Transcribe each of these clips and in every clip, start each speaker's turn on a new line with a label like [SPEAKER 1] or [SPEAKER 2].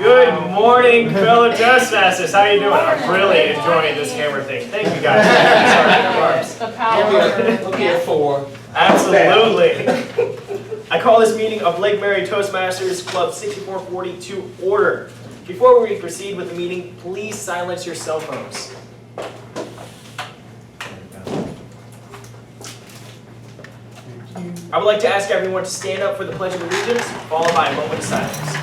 [SPEAKER 1] Good morning, fellow Toastmasters. How you doing? I'm really enjoying this hammer thing. Thank you guys.
[SPEAKER 2] The power.
[SPEAKER 3] Look here for.
[SPEAKER 1] Absolutely. I call this meeting of Lake Mary Toastmasters Club 6440 to order. Before we proceed with the meeting, please silence your cell phones. I would like to ask everyone to stand up for the Pledge of Allegiance, followed by a moment of silence.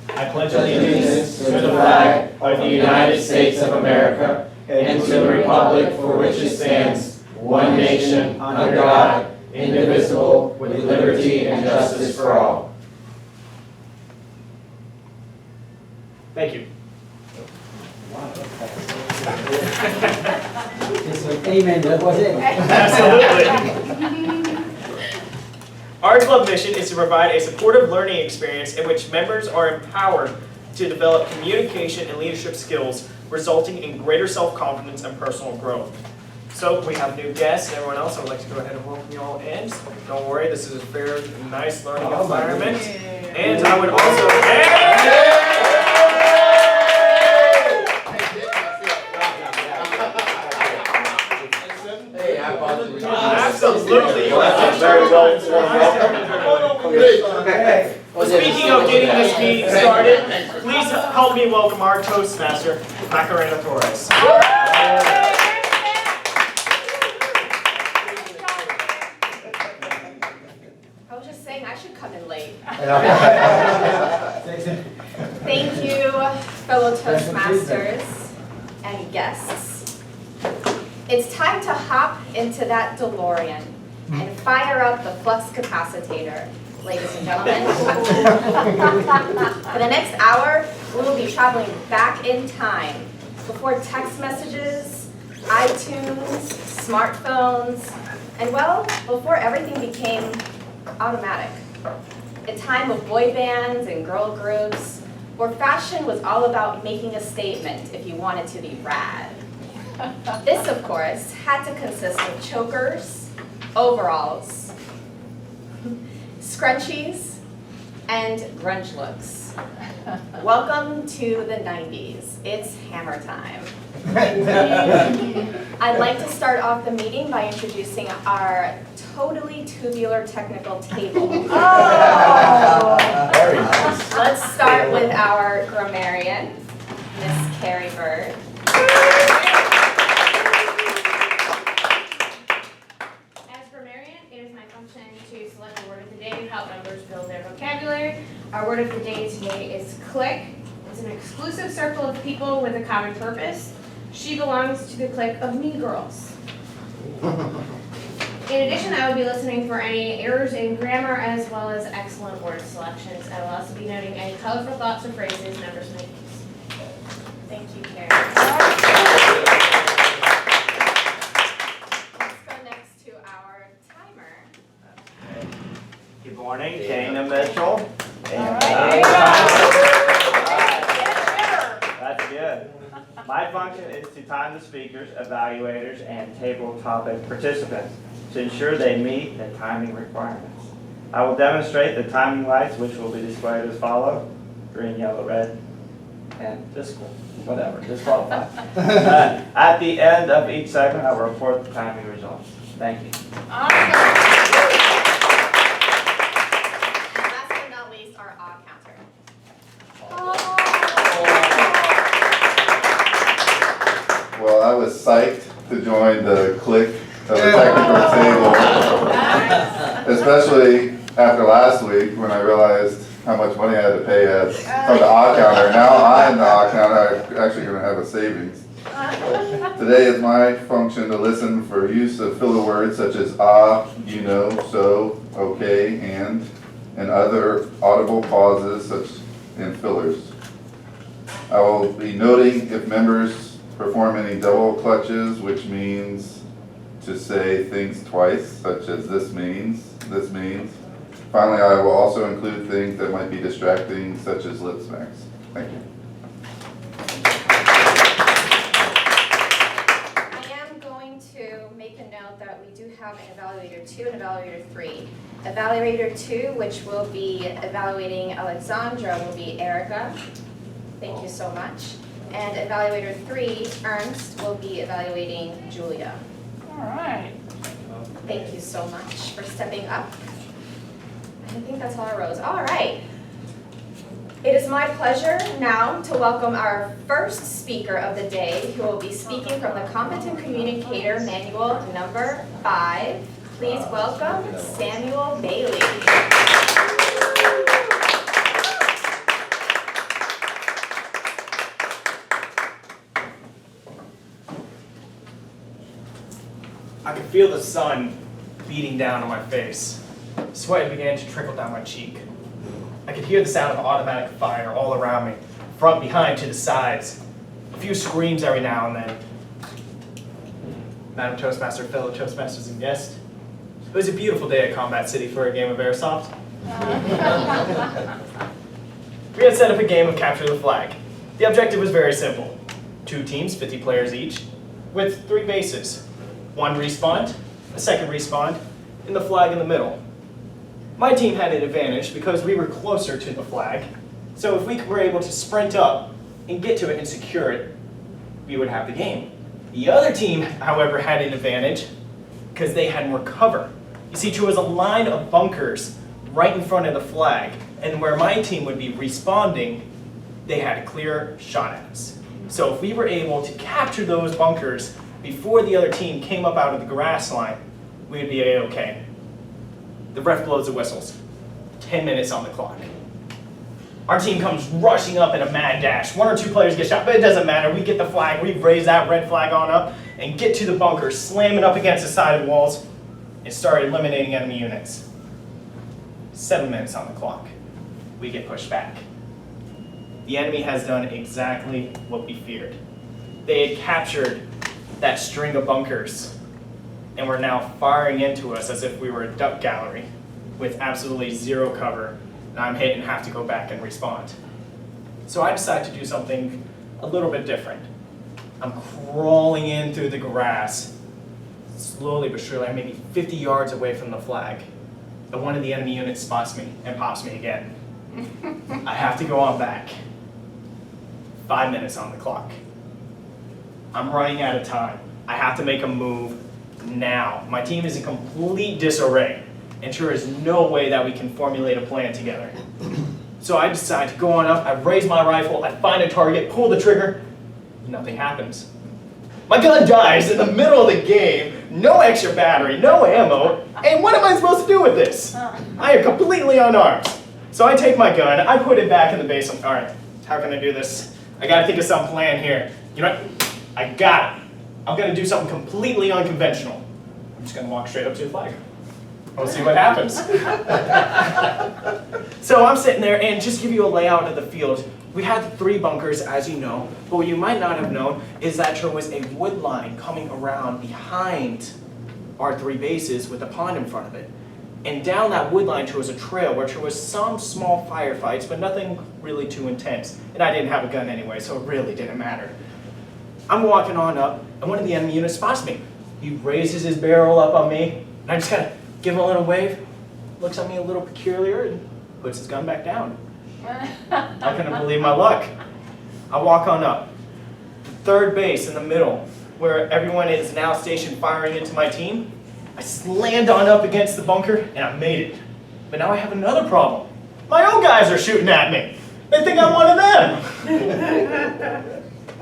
[SPEAKER 1] I pledge
[SPEAKER 4] allegiance to the flag of the United States of America and to the republic for which it stands, one nation, under God, indivisible, with liberty and justice for all.
[SPEAKER 1] Thank you.
[SPEAKER 3] Amen, that was it.
[SPEAKER 1] Absolutely. Our club mission is to provide a supportive learning experience in which members are empowered to develop communication and leadership skills, resulting in greater self-confidence and personal growth. So we have new guests and everyone else. I would like to go ahead and welcome you all in. Don't worry, this is a very nice learning environment. And I would also... Absolutely. You are very well. Speaking of getting this meeting started, please help me welcome our Toastmaster, Macarena T.
[SPEAKER 2] I was just saying I should come in late. Thank you, fellow Toastmasters and guests. It's time to hop into that DeLorean and fire up the flux capacitor, ladies and gentlemen. For the next hour, we will be traveling back in time, before text messages, iTunes, smartphones, and well, before everything became automatic. A time of boy bands and girl groups, where fashion was all about making a statement if you wanted to be rad. This, of course, had to consist of chokers, overalls, scrunchies, and grunge looks. Welcome to the 90s. It's hammer time. I'd like to start off the meeting by introducing our totally tubular technical table. Oh!
[SPEAKER 4] Very nice.
[SPEAKER 2] Let's start with our grammarian, Miss Carrie Bird.
[SPEAKER 5] To select the word of the day and help members build their vocabulary. Our word of the day today is clique. It's an exclusive circle of people with a common purpose. She belongs to the clique of mean girls. In addition, I will be listening for any errors in grammar as well as excellent word selections. I will also be noting any colorful thoughts or phrases members may use.
[SPEAKER 2] Thank you, Carrie.
[SPEAKER 6] Good morning, Dana Mitchell. That's good. My function is to time the speakers, evaluators, and table topic participants to ensure they meet the timing requirements. I will demonstrate the timing lights, which will be displayed as follows: green, yellow, red, and disqualified. At the end of each segment, I will report the timing results. Thank you.
[SPEAKER 7] Well, I was psyched to join the clique of the technical table, especially after last week when I realized how much money I had to pay from the odd counter. Now I'm the odd counter, I'm actually going to have a savings. Today is my function to listen for use of filler words such as you know, so, okay, and other audible pauses such in fillers. I will be noting if members perform any double clutches, which means to say things twice, such as this means. Finally, I will also include things that might be distracting, such as lip smacks. Thank you.
[SPEAKER 2] I am going to make a note that we do have an Evaluator 2 and Evaluator 3. Evaluator 2, which will be evaluating Alexandra, will be Erika. Thank you so much. And Evaluator 3, Ernst, will be evaluating Julia.
[SPEAKER 8] All right.
[SPEAKER 2] Thank you so much for stepping up. I think that's all our rows. All right. It is my pleasure now to welcome our first speaker of the day, who will be speaking from the Competent Communicator Manual number 5. Please welcome Samuel Bailey.
[SPEAKER 1] I could feel the sun beating down on my face. Sweat began to trickle down my cheek. I could hear the sound of automatic fire all around me, front, behind, to the sides. A few screams every now and then. Madam Toastmaster, fellow Toastmasters, and guests. It was a beautiful day at Combat City for a game of Airsoft. We had set up a game of Capture the Flag. The objective was very simple. 2 teams, 50 players each, with 3 bases. 1 respawned, a second respawned, and the flag in the middle. My team had an advantage because we were closer to the flag, so if we were able to sprint up and get to it and secure it, we would have the game. The other team, however, had an advantage because they had more cover. You see, there was a line of bunkers right in front of the flag, and where my team would be responding, they had a clear shot at us. So if we were able to capture those bunkers before the other team came up out of the grass line, we would be A-okay. The ref blows the whistles. 10 minutes on the clock. Our team comes rushing up in a mad dash. 1 or 2 players get shot, but it doesn't matter. We get the flag, we raise that red flag on up, and get to the bunker, slam it up against the side of walls, and start eliminating enemy units. 7 minutes on the clock. We get pushed back. The enemy has done exactly what we feared. They had captured that string of bunkers, and were now firing into us as if we were a duck gallery with absolutely 0 cover, and I'm hit and have to go back and respond. So I decided to do something a little bit different. I'm crawling in through the grass, slowly but surely. I'm maybe 50 yards away from the flag, and one of the enemy units spots me and pops me again. I have to go on back. 5 minutes on the clock. I'm running out of time. I have to make a move now. My team is in complete disarray, and there is no way that we can formulate a plan together. So I decide to go on up, I raise my rifle, I find a target, pull the trigger, nothing happens. My gun dies in the middle of the game, no extra battery, no ammo, and what am I supposed to do with this? I am completely unarmed. So I take my gun, I put it back in the base, all right, how can I do this? I gotta think of some plan here. You know what? I got it. I'm gonna do something completely unconventional. I'm just gonna walk straight up to the flag. We'll see what happens. So I'm sitting there, and just to give you a layout of the field, we had 3 bunkers, as you know, but what you might not have known is that there was a wood line coming around behind our 3 bases with a pond in front of it. And down that wood line there was a trail where there was some small firefights, but nothing really too intense. And I didn't have a gun anyway, so it really didn't matter. I'm walking on up, and one of the enemy units spots me. He raises his barrel up on me, and I just kind of give him a little wave, looks at me a little peculiar, and puts his gun back down. I couldn't believe my luck. I walk on up. The 3rd base in the middle, where everyone is now stationed firing into my team, I slammed on up against the bunker, and I made it. But now I have another problem. My own guys are shooting at me. They think I'm one of them.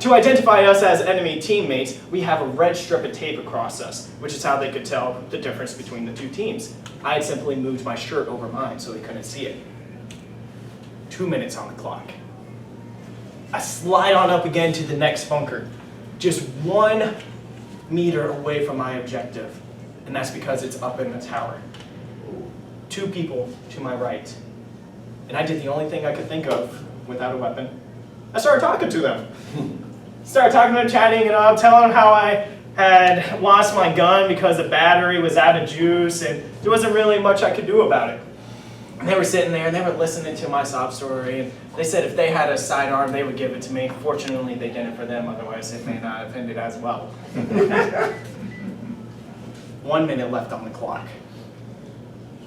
[SPEAKER 1] To identify us as enemy teammates, we have a red strip of tape across us, which is how they could tell the difference between the 2 teams. I had simply moved my shirt over mine so they couldn't see it. 2 minutes on the clock. I slide on up again to the next bunker, just 1 meter away from my objective, and that's because it's up in the tower. 2 people to my right. And I did the only thing I could think of without a weapon. I started talking to them. Started talking to them, chatting it up, telling them how I had lost my gun because the battery was out of juice, and there wasn't really much I could do about it. And they were sitting there, and they were listening to my sob story, and they said if they had a sidearm, they would give it to me. Fortunately, they didn't for them, otherwise it may not have ended as well. 1 minute left on the clock.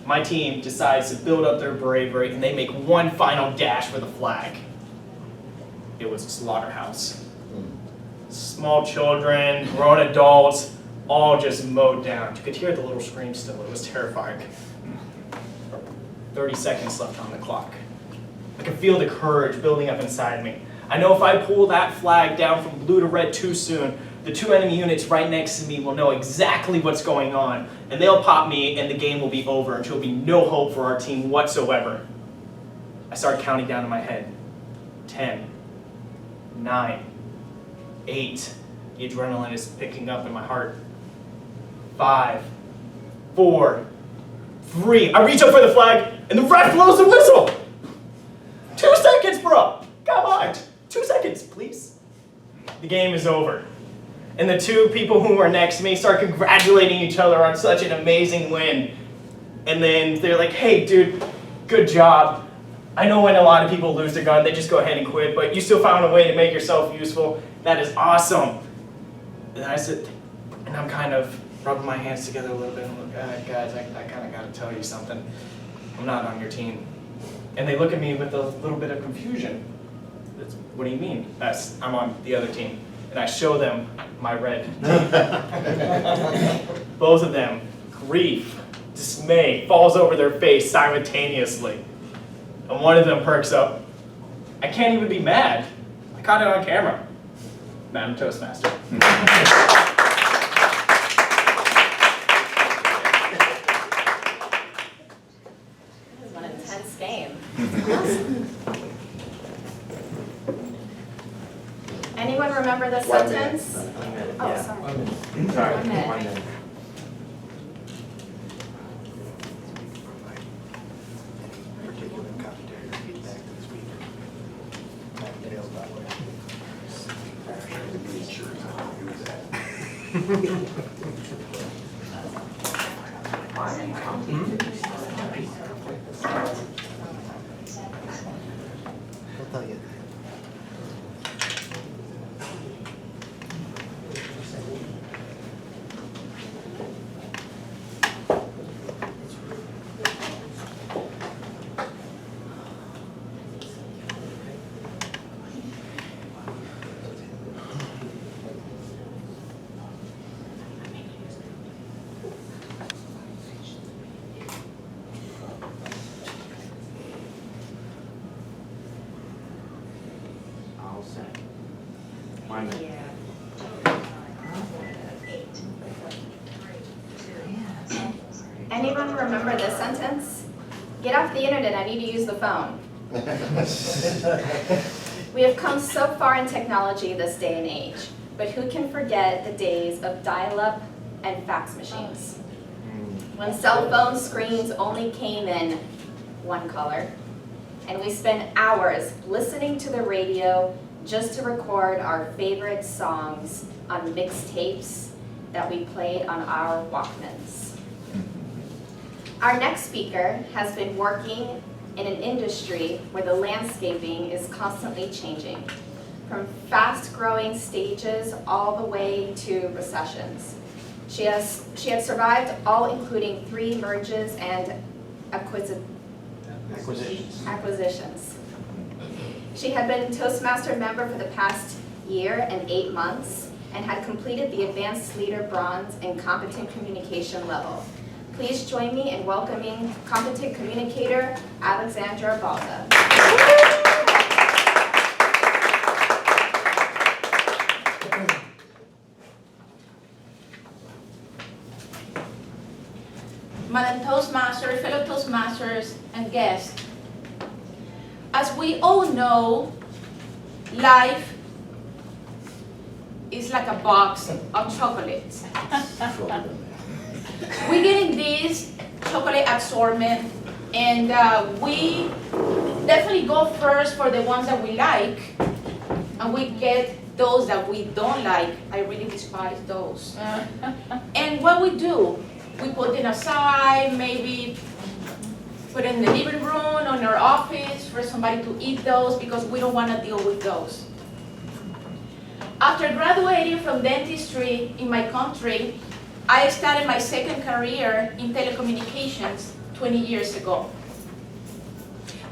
[SPEAKER 1] my team decides to build up their bravery and they make one final dash for the flag. It was a slaughterhouse. Small children, grown adults, all just mowed down. You could hear the little screams still. It was terrifying. 30 seconds left on the clock. I can feel the courage building up inside me. I know if I pull that flag down from blue to red too soon, the two enemy units right next to me will know exactly what's going on, and they'll pop me and the game will be over and there'll be no hope for our team whatsoever. I started counting down in my head. 10, 9, 8. The adrenaline is picking up in my heart. 5, 4, 3. I reach up for the flag and the ref blows the whistle. 2 seconds, bro. Come on. 2 seconds, please. The game is over. And the two people who were next to me start congratulating each other on such an amazing win. And then they're like, hey, dude, good job. I know when a lot of people lose their gun, they just go ahead and quit, but you still found a way to make yourself useful. That is awesome. And I said, and I'm kind of rubbing my hands together a little bit. I'm like, guys, I kind of got to tell you something. I'm not on your team. And they look at me with a little bit of confusion. What do you mean? I'm on the other team. And I show them my red. Both of them, grief, dismay, falls over their face simultaneously. And one of them perks up. I can't even be mad. I caught it on camera. Madam Toastmaster. That
[SPEAKER 2] was an intense game. Anyone remember the sentence? Oh,
[SPEAKER 6] Yeah.
[SPEAKER 2] sorry.
[SPEAKER 6] Sorry,
[SPEAKER 2] 1 minute.
[SPEAKER 6] 1 minute. I'll say. 1 minute.
[SPEAKER 2] Anyone remember this sentence? Get off the internet, I need to use the phone. We have come so far in technology this day and age, but who can forget the days of dial-up and fax machines? When cell phone screens only came in one color, and we spent hours listening to the radio just to record our favorite songs on mixtapes that we played on our Walkmans. Our next speaker has been working in an industry where the landscaping is constantly changing, from fast-growing stages all the way to recessions. She had survived all including 3 mergers and acquisitions. She had been Toastmaster member for the past year and 8 months and had completed the Advanced Leader Bronze and Competent Communication level. Please join me in welcoming competent communicator Alexandra Balda.
[SPEAKER 8] Madam Toastmaster, fellow Toastmasters, and guests, as we all know, life is like a box of chocolates. We're getting this chocolate assortment, and we definitely go first for the ones that we like, and we get those that we don't like. I really despise those. And what we do, we put them aside, maybe put it in the living room or in our office for somebody to eat those because we don't want to deal with those. After graduating from dentistry in my country, I started my second career in telecommunications 20 years ago.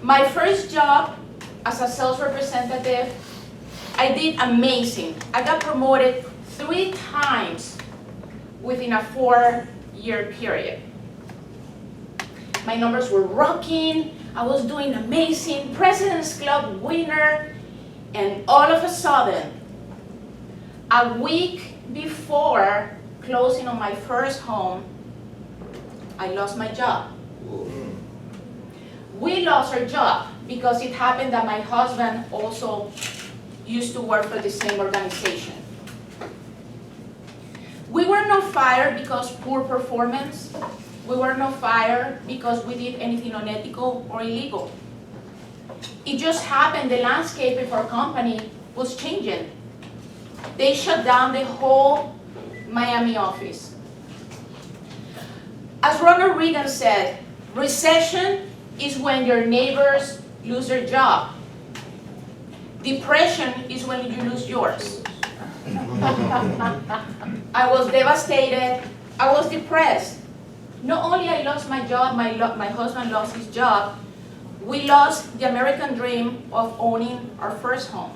[SPEAKER 8] My first job as a sales representative, I did amazing. I got promoted 3 times within a 4-year period. My numbers were rocking, I was doing amazing, President's Club winner, and all of a sudden, a week before closing on my first home, I lost my job. We lost our job because it happened that my husband also used to work for the same organization. We were not fired because poor performance. We were not fired because we did anything unethical or illegal. It just happened the landscape of our company was changing. They shut down the whole Miami office. As Ronald Reagan said, recession is when your neighbors lose their job. Depression is when you lose yours. I was devastated. I was depressed. Not only I lost my job, my husband lost his job, we lost the American dream of owning our first home.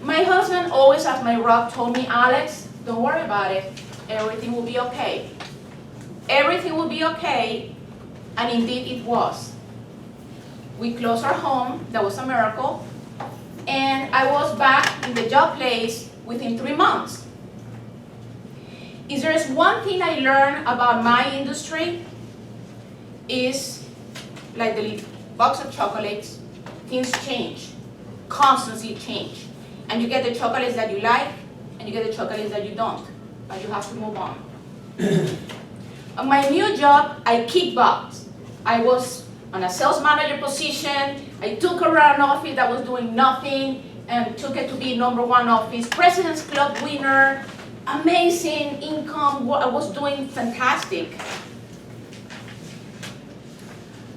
[SPEAKER 8] My husband always, as my rock, told me, Alex, don't worry about it. Everything will be okay. Everything will be okay, and indeed it was. We closed our home, that was a miracle, and I was back in the job place within 3 months. If there's one thing I learned about my industry, is like the box of chocolates, things change, constantly change. And you get the chocolates that you like, and you get the chocolates that you don't, but you have to move on. On my new job, I kickboxed. I was on a sales manager position. I took around an office that was doing nothing and took it to be #1 office, President's Club winner, amazing income. I was doing fantastic.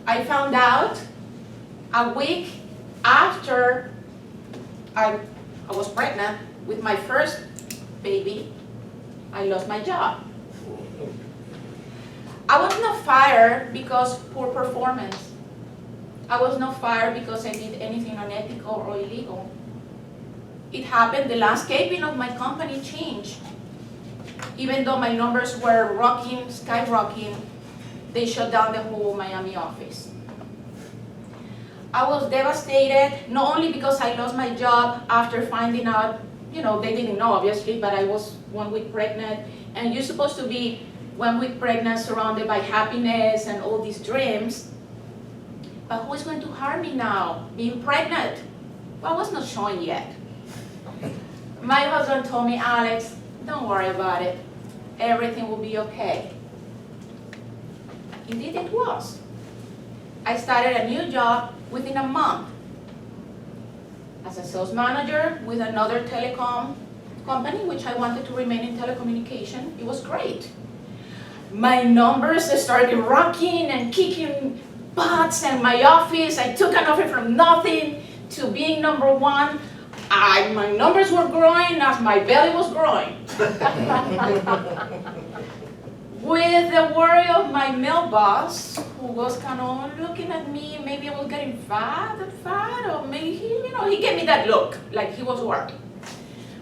[SPEAKER 8] I found out a week after I was pregnant with my first baby, I lost my job. I was not fired because poor performance. I was not fired because I did anything unethical or illegal. It happened, the landscaping of my company changed. Even though my numbers were rocking, skyrocketing, they shut down the whole Miami office. I was devastated, not only because I lost my job after finding out, they didn't know obviously, but I was 1 week pregnant, and you're supposed to be 1 week pregnant, surrounded by happiness and all these dreams. But who is going to harm me now, being pregnant? Well, I was not showing yet. My husband told me, Alex, don't worry about it. Everything will be okay. Indeed it was. I started a new job within a month as a sales manager with another telecom company, which I wanted to remain in telecommunication. It was great. My numbers started rocking and kicking butts, and my office, I took an offer from nothing to being #1. My numbers were growing as my belly was growing. With the worry of my male boss, who was kind of looking at me, maybe I was getting fat, or maybe he gave me that look, like he was worried.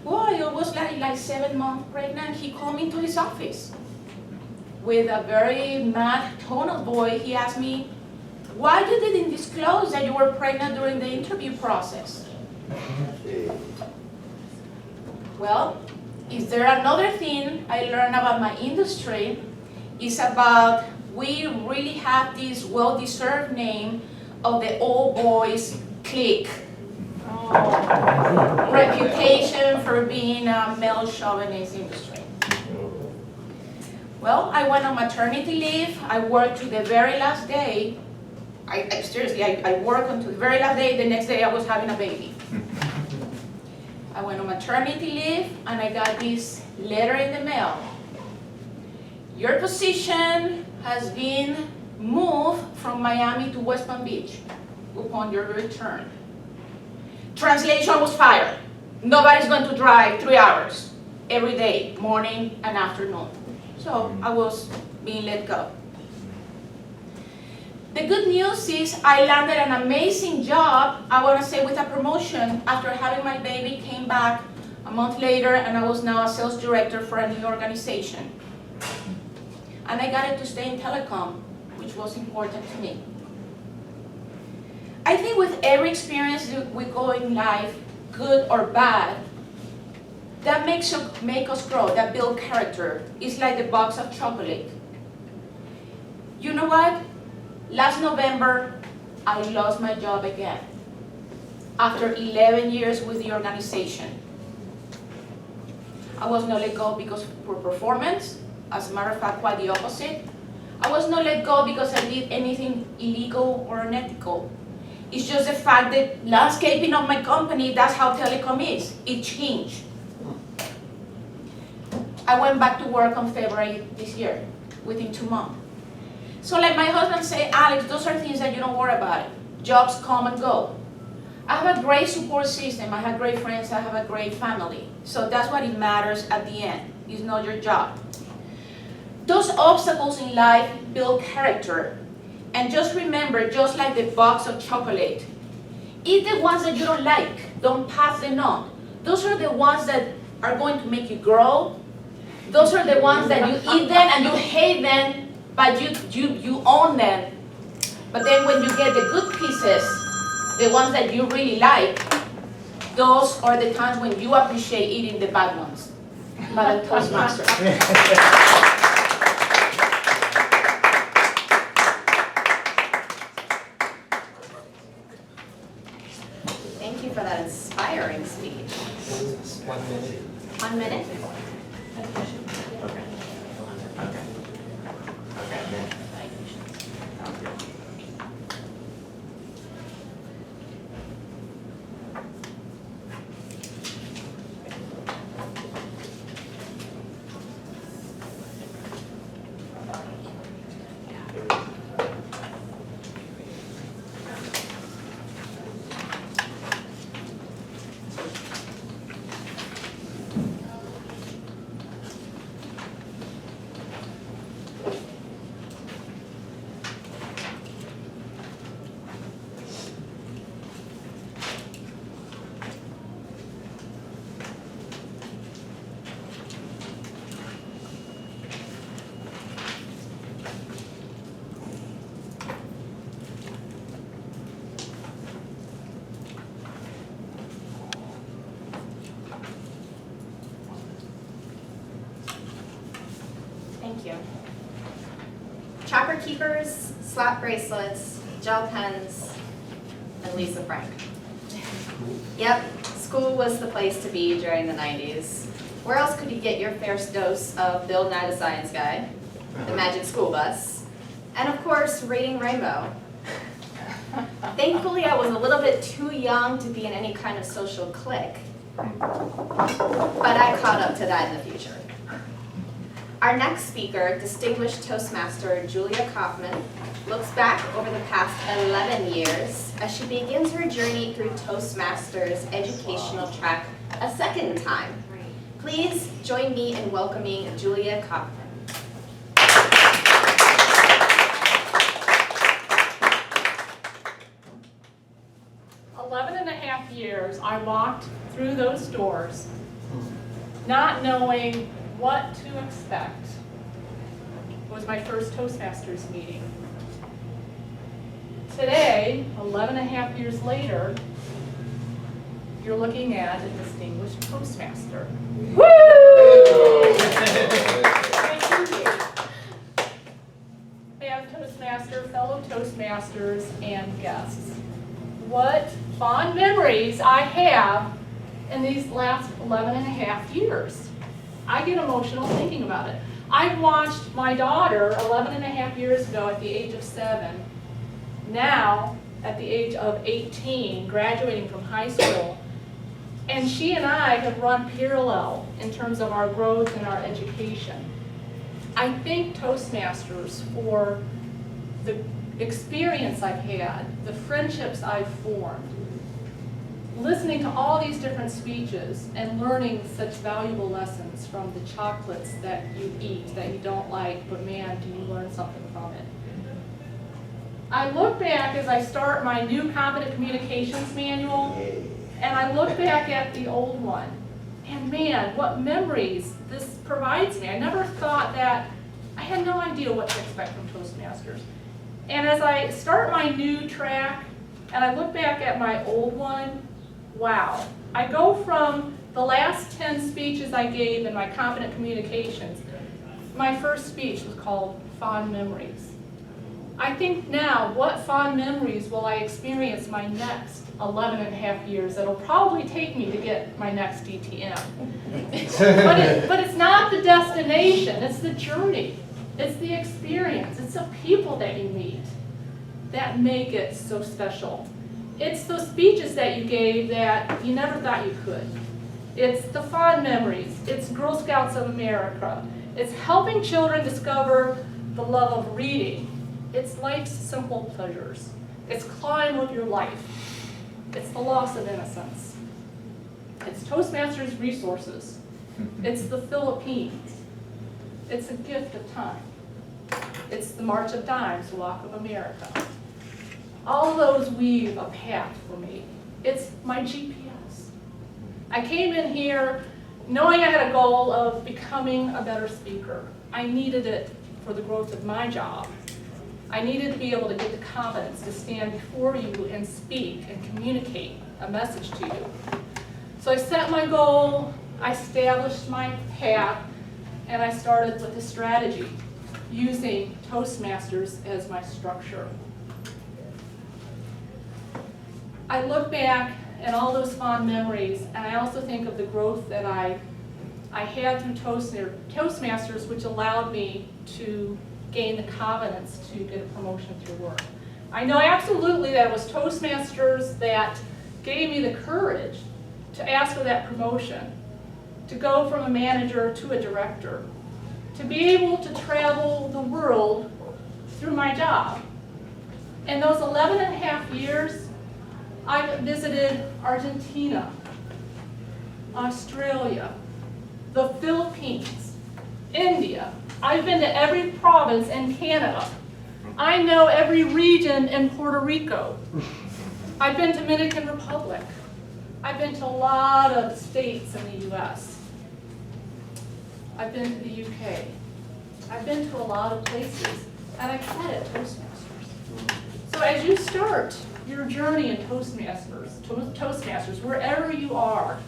[SPEAKER 8] Well, I was like 7 months pregnant. He called me to his office. With a very mad tone of voice, he asked me, why you didn't disclose that you were pregnant during the interview process? Well, is there another thing I learned about my industry? Is about we really have this well-deserved name of the old boys clique. Reputation for being a male chauvinist industry. Well, I went on maternity leave. I worked to the very last day. Seriously, I worked until the very last day. The next day I was having a baby. I went on maternity leave, and I got this letter in the mail. Your position has been moved from Miami to West Palm Beach upon your return. Translation was fired. Nobody's going to drive 3 hours every day, morning and afternoon. So I was being let go. The good news is I landed an amazing job, I want to say with a promotion, after having my baby, came back a month later, and I was now a sales director for a new organization. And I got it to stay in telecom, which was important to me. I think with every experience that we go in life, good or bad, that make us grow, that build character. It's like the box of chocolate. You know what? Last November, I lost my job again. After 11 years with the organization. I was not let go because of poor performance. As a matter of fact, quite the opposite. I was not let go because I did anything illegal or unethical. It's just the fact that landscaping of my company, that's how telecom is. It changed. I went back to work on February this year, within 2 months. So like my husband said, Alex, those are things that you don't worry about. Jobs come and go. I have a great support system. I have great friends. I have a great family. So that's what it matters at the end. It's not your job. Those obstacles in life build character. And just remember, just like the box of chocolate, eat the ones that you don't like. Don't pass them on. Those are the ones that are going to make you grow. Those are the ones that you eat them and you hate them, but you own them. But then when you get the good pieces, the ones that you really like, those are the times when you appreciate eating the bad ones. Madam Toastmaster.
[SPEAKER 2] Thank you for that inspiring speech.
[SPEAKER 4] 1 minute.
[SPEAKER 2] 1 minute? Thank you. Chopper keepers, slap bracelets, gel pens, and Lisa Frank. Yep, school was the place to be during the 90s. Where else could you get your fair dose of Bill Nye the Science Guy, the Magic School Bus, and of course, Reading Rainbow. Thankfully, I was a little bit too young to be in any kind of social clique, but I caught up to that in the future. Our next speaker, distinguished Toastmaster Julia Kaufman, looks back over the past 11 years as she begins her journey through Toastmasters' educational track a second time. Please join me in welcoming Julia Kaufman.
[SPEAKER 9] 11.5 years, I walked through those doors, not knowing what to expect. It was my first Toastmasters meeting. Today, 11.5 years later, you're looking at a distinguished Toastmaster. Woo! I have Toastmaster, fellow Toastmasters, and guests. What fond memories I have in these last 11.5 years. I get emotional thinking about it. I watched my daughter 11.5 years ago at the age of 7, now at the age of 18, graduating from high school, and she and I have run parallel in terms of our growth and our education. I thank Toastmasters for the experience I've had, the friendships I've formed, listening to all these different speeches and learning such valuable lessons from the chocolates that you eat that you don't like, but man, do you learn something from it. I look back as I start my new competent communications manual, and I look back at the old one. And man, what memories this provides me. I never thought that, I had no idea what to expect from Toastmasters. And as I start my new track, and I look back at my old one, wow. I go from the last 10 speeches I gave in my competent communications. My first speech was called Fond Memories. I think now, what fond memories will I experience my next 11 and a half years? That'll probably take me to get my next DTM. but it's not the destination, it's the journey. It's the experience, it's the people that you meet that make it so special. It's those speeches that you gave that you never thought you could. It's the fond memories, it's Girl Scouts of America. It's helping children discover the love of reading. It's life's simple pleasures. It's climb of your life. It's the loss of innocence. It's Toastmasters resources. It's the Philippines. It's a gift of time. It's the March of Dimes, Walk of America. All those weave a path for me. It's my GPS. I came in here knowing I had a goal of becoming a better speaker. I needed it for the growth of my job. I needed to be able to get the confidence to stand before you and speak and communicate a message to you. So I set my goal, I established my path, and I started with a strategy, using Toastmasters as my structure. I look back at all those fond memories, and I also think of the growth that I had through Toastmasters, which allowed me to gain the confidence to get a promotion through work. I know absolutely that it was Toastmasters that gave me the courage to ask for that promotion, to go from a manager to a director, to be able to travel the world through my job. In those 11 and a half years, I've visited Argentina, Australia, the Philippines, India. I've been to every province in Canada. I know every region in Puerto Rico. I've been to Dominican Republic. I've been to a lot of states in the US. I've been to the UK. I've been to a lot of places, and I've had it at Toastmasters. So as you start your journey in Toastmasters, wherever you are,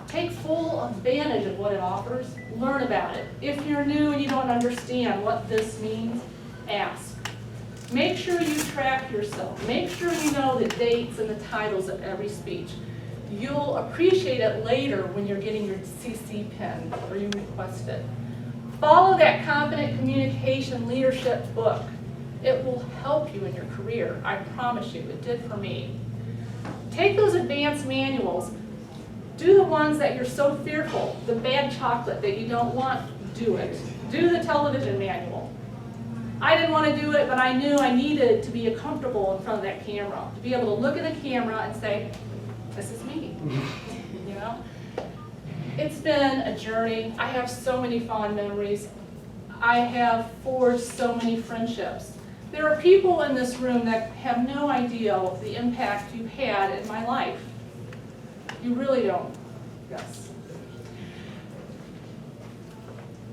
[SPEAKER 9] take full advantage of what it offers. Learn about it. If you're new and you don't understand what this means, ask. Make sure you track yourself. Make sure you know the dates and the titles of every speech. You'll appreciate it later when you're getting your CC pin or you request it. Follow that Competent Communication Leadership book. It will help you in your career. I promise you, it did for me. Take those advanced manuals. Do the ones that you're so fearful, the bad chocolate that you don't want, do it. Do the television manual. I didn't want to do it, but I knew I needed to be comfortable in front of that camera, to be able to look at the camera and say, this is me, you know? It's been a journey. I have so many fond memories. I have forged so many friendships. There are people in this room that have no idea of the impact you've had in my life. You really don't. Yes.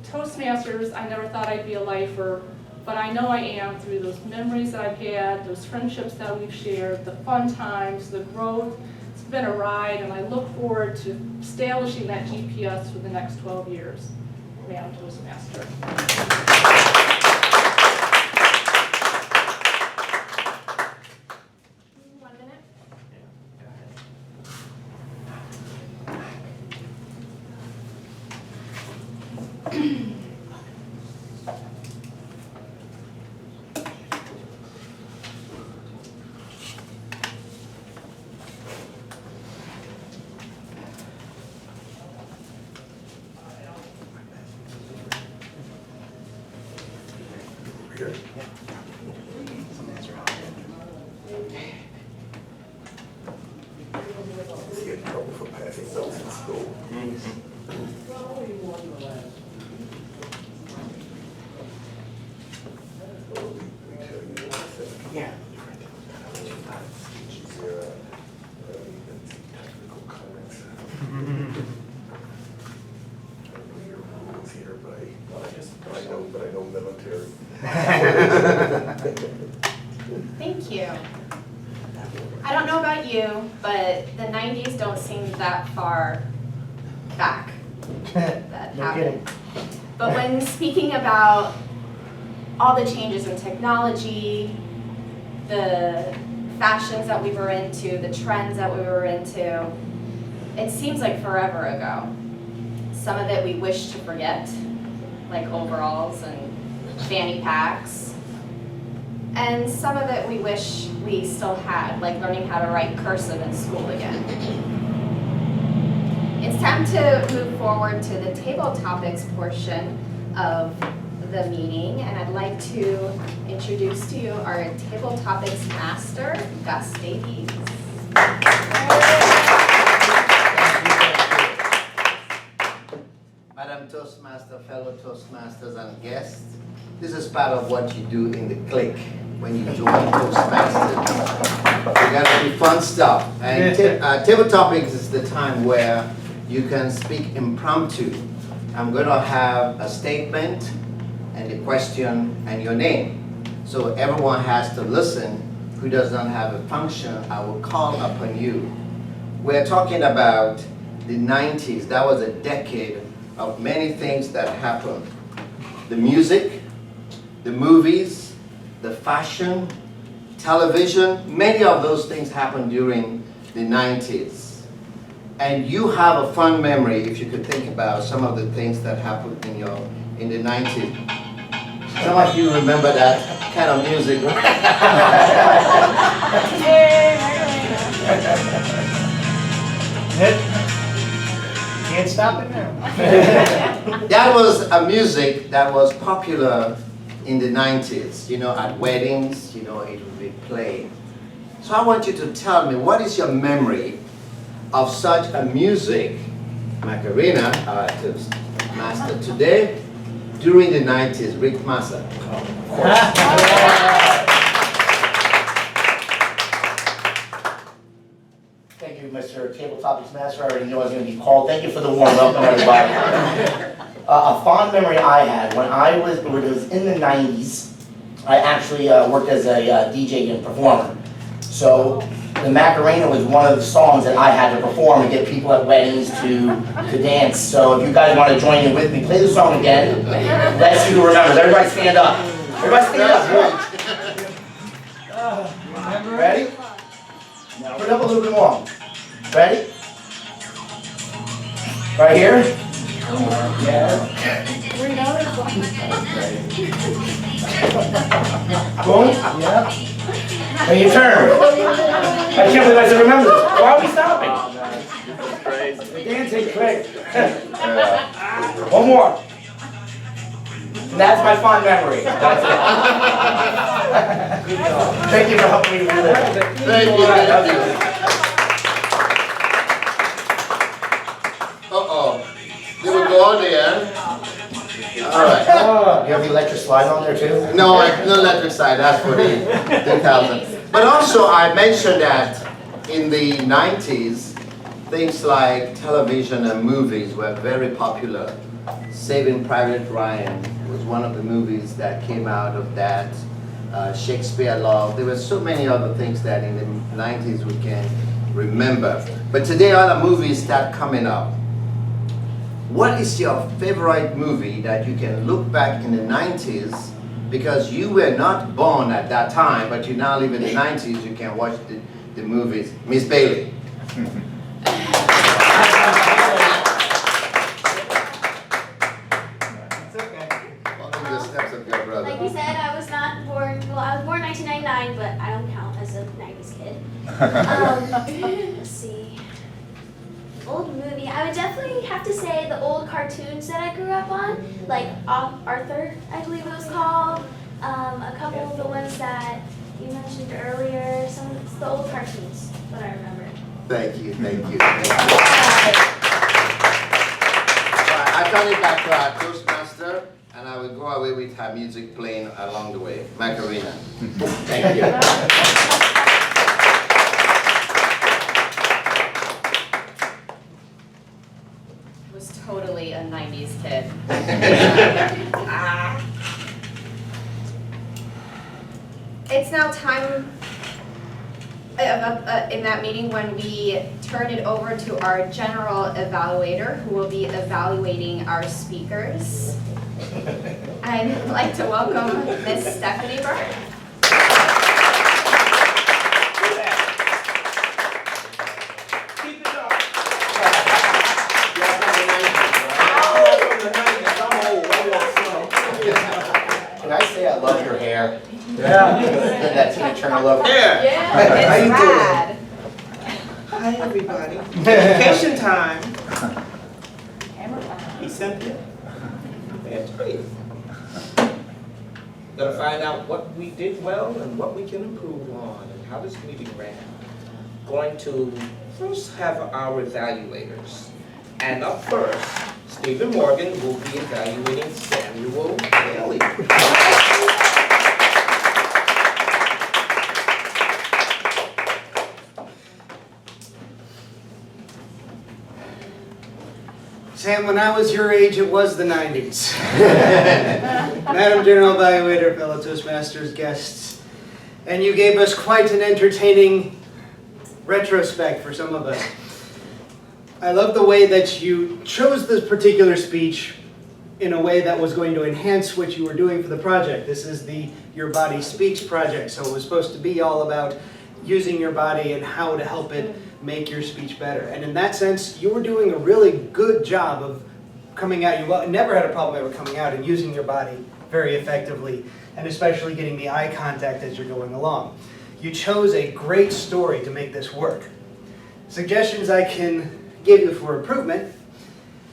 [SPEAKER 9] Toastmasters, I never thought I'd be a lifer, but I know I am through those memories that I've had, those friendships that we've shared, the fun times, the growth. It's been a ride, and I look forward to establishing that GPS for the next 12 years. Madam Toastmaster.
[SPEAKER 5] 1 minute.
[SPEAKER 2] Thank you. I don't know about you, but the 90s don't seem that far back that happened. But when speaking about all the changes in technology, the fashions that we were into, the trends that we were into, it seems like forever ago. Some of it we wish to forget, like overalls and fanny packs. And some of it we wish we still had, like learning how to write cursive in school again. It's time to move forward to the table topics portion of the meeting, and I'd like to introduce to you our table topics master, Gus Davies.
[SPEAKER 10] Madam Toastmaster, fellow Toastmasters and guests, this is part of what you do in the clique when you join Toastmasters. You're gonna do fun stuff. And table topics is the time where you can speak impromptu. I'm gonna have a statement and a question and your name. So everyone has to listen. Who does not have a function, I will call upon you. We're talking about the 90s. That was a decade of many things that happened. The music, the movies, the fashion, television, many of those things happened during the 90s. And you have a fond memory if you could think about some of the things that happened in the 90s. Some of you remember that kind of music, right?
[SPEAKER 1] Can't stop it now.
[SPEAKER 10] That was a music that was popular in the 90s, at weddings, it would be played. So I want you to tell me, what is your memory of such a music, Macarena, our Toastmaster today, during the 90s, Rick Massa? Of course.
[SPEAKER 11] Thank you, Mr. Table Topics Master. I already knew I was going to be called. Thank you for the warm welcome, everybody. A fond memory I had when it was in the 90s, I actually worked as a DJ and performer. So the Macarena was one of the songs that I had to perform and get people at weddings to dance. So if you guys want to join in with me, play the song again. Let's see who remembers. Everybody stand up. Everybody stand up. Ready? Put it up a little bit more. Ready? Right here? Yeah. Boom? Yeah. And your turn. I can't believe I said remember this. Why are we stopping?
[SPEAKER 6] This is crazy.
[SPEAKER 11] The dance ain't quick. One more. And that's my fond memory. That's it. Thank you for helping me with it.
[SPEAKER 10] Thank you. Uh-oh. They would go on there. All right.
[SPEAKER 11] You have the electric slide on there too?
[SPEAKER 10] No, no electric side. That's for the 2000. But also, I mentioned that in the 90s, things like television and movies were very popular. Saving Private Ryan was one of the movies that came out of that. Shakespeare Love. There were so many other things that in the 90s we can remember. But today other movies start coming up. What is your favorite movie that you can look back in the 90s, because you were not born at that time, but you now live in the 90s, you can watch the movies. Miss Bailey.
[SPEAKER 12] Like you said, I was not born, well, I was born 1999, but I don't count as a 90s kid. Let's see. Old movie, I would definitely have to say the old cartoons that I grew up on, like Arthur, I believe it was called. A couple of the ones that you mentioned earlier, it's the old cartoons, what I remember.
[SPEAKER 10] Thank you, thank you. I turn it back to our Toastmaster, and I will go away with her music playing along the way. Macarena. Thank you.
[SPEAKER 2] Was totally a 90s kid. It's now time in that meeting when we turn it over to our general evaluator who will be evaluating our speakers. I'd like to welcome Miss Stephany Byrne.
[SPEAKER 1] Keep it up.
[SPEAKER 11] Can I say I love your hair?
[SPEAKER 3] Yeah.
[SPEAKER 11] That Tina Turner look.
[SPEAKER 2] Yeah,
[SPEAKER 11] How you
[SPEAKER 2] it's
[SPEAKER 11] doing?
[SPEAKER 2] rad.
[SPEAKER 1] Hi, everybody. Education time. Hey, Cynthia.
[SPEAKER 4] That's great. Gonna find out what we did well and what we can improve on and how this meeting ran. Going to first have our evaluators. And up first, Stephen Morgan will be evaluating Samuel Bailey.
[SPEAKER 13] Sam, when I was your age, it was the 90s. Madam General Evaluator, fellow Toastmasters, guests, and you gave us quite an entertaining retrospect for some of us. I love the way that you chose this particular speech in a way that was going to enhance what you were doing for the project. This is the Your Body Speaks project, so it was supposed to be all about using your body and how to help it make your speech better. And in that sense, you were doing a really good job of coming out. You never had a problem ever coming out and using your body very effectively, and especially getting the eye contact as you're going along. You chose a great story to make this work. Suggestions I can give you for improvement.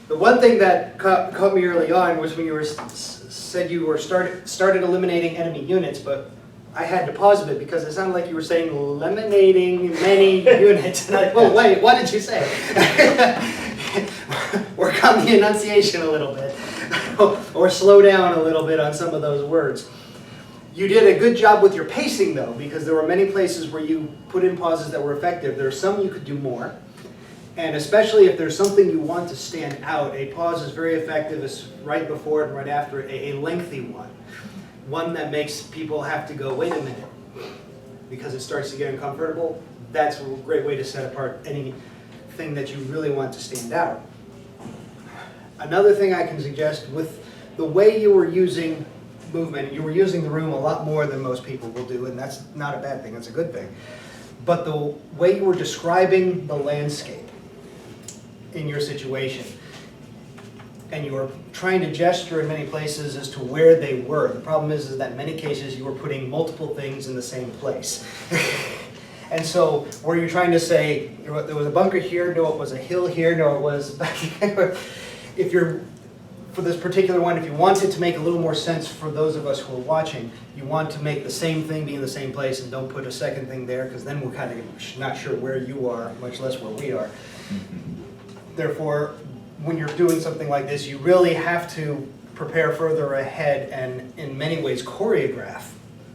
[SPEAKER 13] The one thing that caught me early on was when you were said you were started eliminating enemy units, but I had to pause a bit because it sounded like you were saying eliminating many units. And I'm like, whoa, wait, what did you say? Work on the enunciation a little bit, or slow down a little bit on some of those words. You did a good job with your pacing though, because there were many places where you put in pauses that were effective. There are some you could do more. And especially if there's something you want to stand out, a pause is very effective. It's right before it and right after it, a lengthy one. One that makes people have to go, wait a minute, because it starts to get uncomfortable. That's a great way to set apart anything that you really want to stand out. Another thing I can suggest, with the way you were using movement, you were using the room a lot more than most people will do, and that's not a bad thing, that's a good thing. But the way you were describing the landscape in your situation, and you were trying to gesture in many places as to where they were. The problem is that in many cases you were putting multiple things in the same place. And so were you trying to say, there was a bunker here, no it was a hill here, no it was back here. If you're, for this particular one, if you want it to make a little more sense for those of us who are watching, you want to make the same thing be in the same place and don't put a second thing there, because then we're kind of not sure where you are, much less where we are. Therefore, when you're doing something like this, you really have to prepare further ahead and in many ways choreograph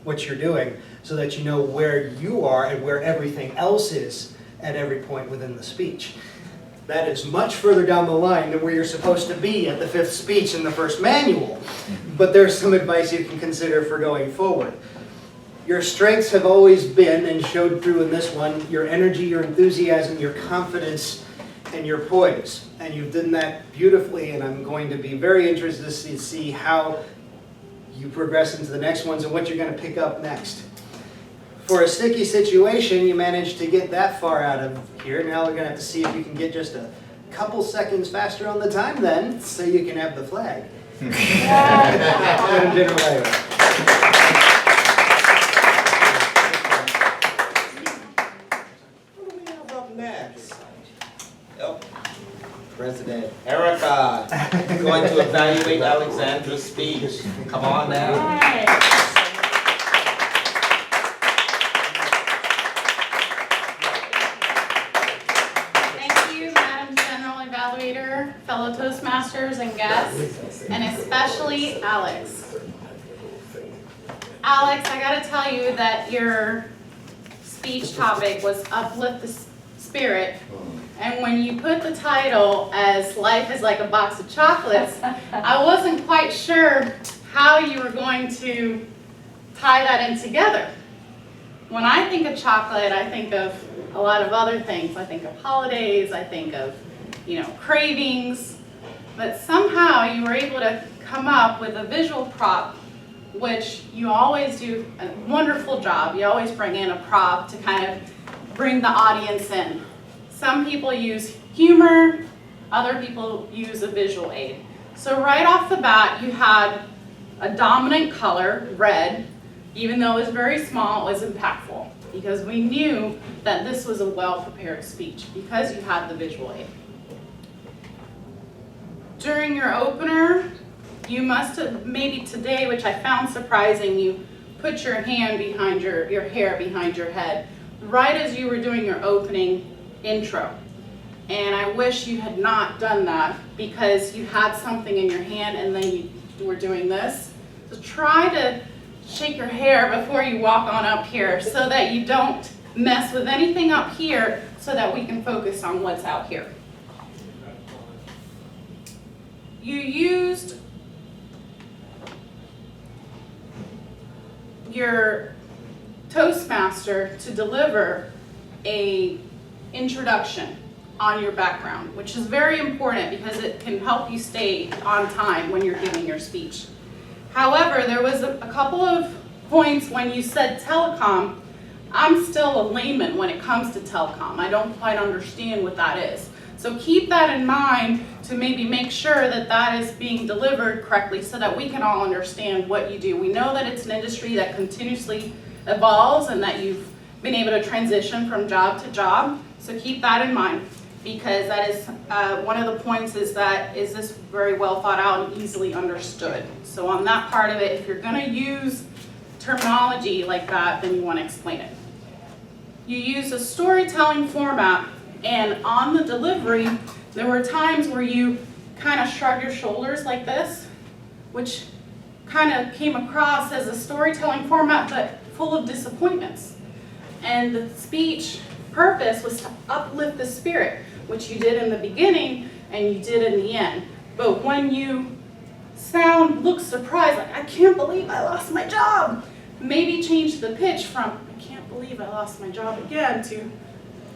[SPEAKER 13] what you're doing so that you know where you are and where everything else is at every point within the speech. That is much further down the line than where you're supposed to be at the 5th speech in the first manual. But there's some advice you can consider for going forward. Your strengths have always been, and showed through in this one, your energy, your enthusiasm, your confidence, and your poise. And you've done that beautifully, and I'm going to be very interested to see how you progress into the next ones and what you're going to pick up next. For a sticky situation, you managed to get that far out of here. Now we're going to have to see if you can get just a couple seconds faster on the time then, so you can have the flag. Madam General Evaluator.
[SPEAKER 4] What do we have up next? Oh, President Erika is going to evaluate Alexandra's speech. Come on now.
[SPEAKER 14] Fellow Toastmasters and guests, and especially Alex. Alex, I gotta tell you that your speech topic was Uplift the Spirit, and when you put the title as Life is Like a Box of Chocolates, I wasn't quite sure how you were going to tie that in together. When I think of chocolate, I think of a lot of other things. I think of holidays, I think of, cravings, but somehow you were able to come up with a visual prop, which you always do a wonderful job. You always bring in a prop to kind of bring the audience in. Some people use humor, other people use a visual aid. So right off the bat, you had a dominant color, red. Even though it was very small, it was impactful because we knew that this was a well-prepared speech because you had the visual aid. During your opener, you must have, maybe today, which I found surprising, you put your hand behind your hair behind your head right as you were doing your opening intro. And I wish you had not done that because you had something in your hand and then you were doing this. So try to shake your hair before you walk on up here so that you don't mess with anything up here so that we can focus on what's out here. You used your Toastmaster to deliver a introduction on your background, which is very important because it can help you stay on time when you're giving your speech. However, there was a couple of points when you said telecom. I'm still a layman when it comes to telecom. I don't quite understand what that is. So keep that in mind to maybe make sure that that is being delivered correctly so that we can all understand what you do. We know that it's an industry that continuously evolves and that you've been able to transition from job to job. So keep that in mind because that is one of the points is that is this very well thought out and easily understood. So on that part of it, if you're going to use terminology like that, then you want to explain it. You use a storytelling format. And on the delivery, there were times where you kind of shrugged your shoulders like this, which kind of came across as a storytelling format, but full of disappointments. And the speech purpose was to uplift the spirit, which you did in the beginning and you did in the end. But when you look surprised, like, I can't believe I lost my job, maybe change the pitch from, I can't believe I lost my job again, to,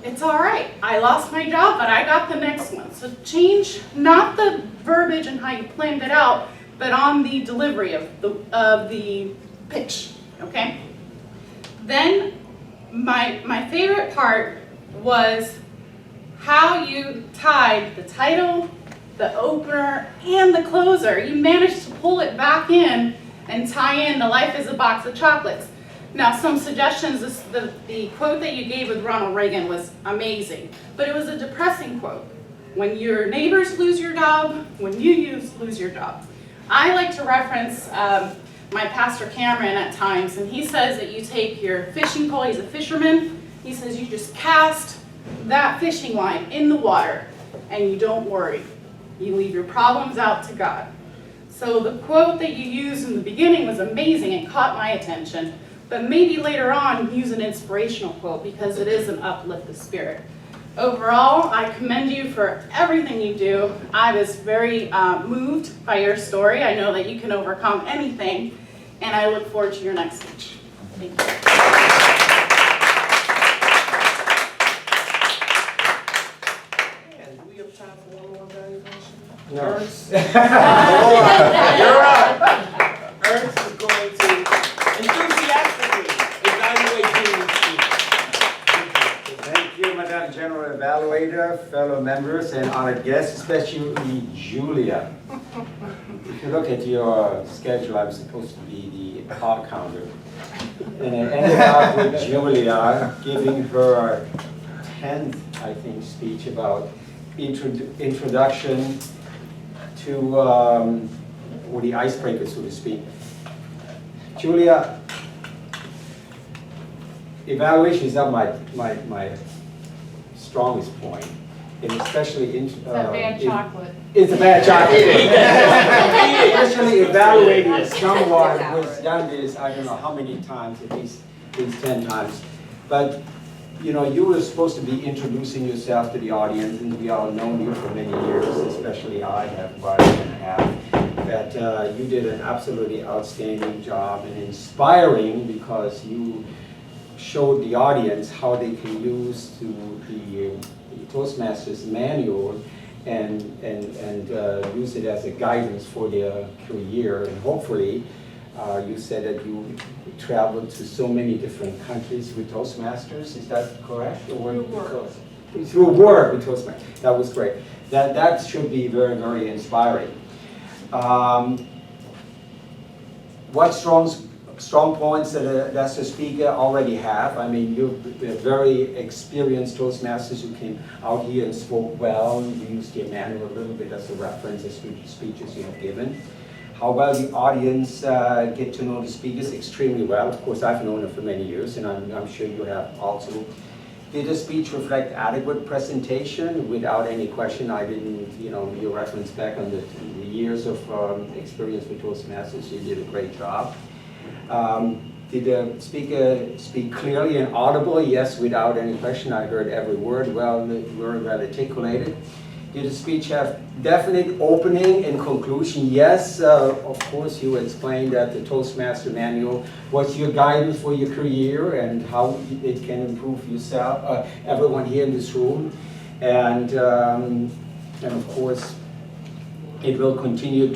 [SPEAKER 14] it's all right, I lost my job, but I got the next one. So change not the verbiage and how you planned it out, but on the delivery of the pitch, okay? Then my favorite part was how you tied the title, the opener, and the closer. You managed to pull it back in and tie in the life is a box of chocolates. Now, some suggestions, the quote that you gave with Ronald Reagan was amazing, but it was a depressing quote. When your neighbors lose your job, when you lose your job. I like to reference my pastor Cameron at times, and he says that you take your fishing pole, he's a fisherman, he says you just cast that fishing line in the water, and you don't worry. You leave your problems out to God. So the quote that you used in the beginning was amazing and caught my attention. But maybe later on, use an inspirational quote because it is an uplift the spirit. Overall, I commend you for everything you do. I was very moved by your story. I know that you can overcome anything, and I look forward to your next speech. Thank you.
[SPEAKER 11] And do we have time for one more evaluation?
[SPEAKER 3] No.
[SPEAKER 11] Ernst? You're up. Ernst is going to enthusiastically evaluate you.
[SPEAKER 3] Thank you, Madam General Evaluator, fellow members, and honored guests, especially Julia. If you look at your schedule, I'm supposed to be the heart counter. And I ended up with Julia giving her 10th, I think, speech about introduction to, or the icebreaker, so to speak. Julia, evaluation is not my strongest point, and especially
[SPEAKER 9] It's a bad chocolate.
[SPEAKER 3] It's a bad chocolate. Especially evaluating someone who's done this, I don't know how many times, at least 10 times. But you know, you were supposed to be introducing yourself to the audience, and we all known you for many years, especially I have about a year and a half. That you did an absolutely outstanding job and inspiring because you showed the audience how they can use the Toastmasters manual and use it as a guidance for their career. And hopefully, you said that you traveled to so many different countries with Toastmasters. Is that correct? Or
[SPEAKER 9] Through work.
[SPEAKER 3] Through work with Toastmasters. That was great. That should be very, very inspiring. What strong points that the speaker already have? I mean, you're very experienced Toastmasters who came out here and spoke well. You used your manual a little bit as a reference as to the speeches you have given. How well the audience get to know the speakers extremely well. Of course, I've known them for many years, and I'm sure you have also. Did the speech reflect adequate presentation? Without any question, I didn't, your reference back on the years of experience with Toastmasters, you did a great job. Did the speaker speak clearly and audibly? Yes, without any question. I heard every word very well articulated. Did the speech have definite opening and conclusion? Yes, of course, you explained that the Toastmaster manual was your guidance for your career and how it can improve yourself, everyone here in this room. And of course, it will continue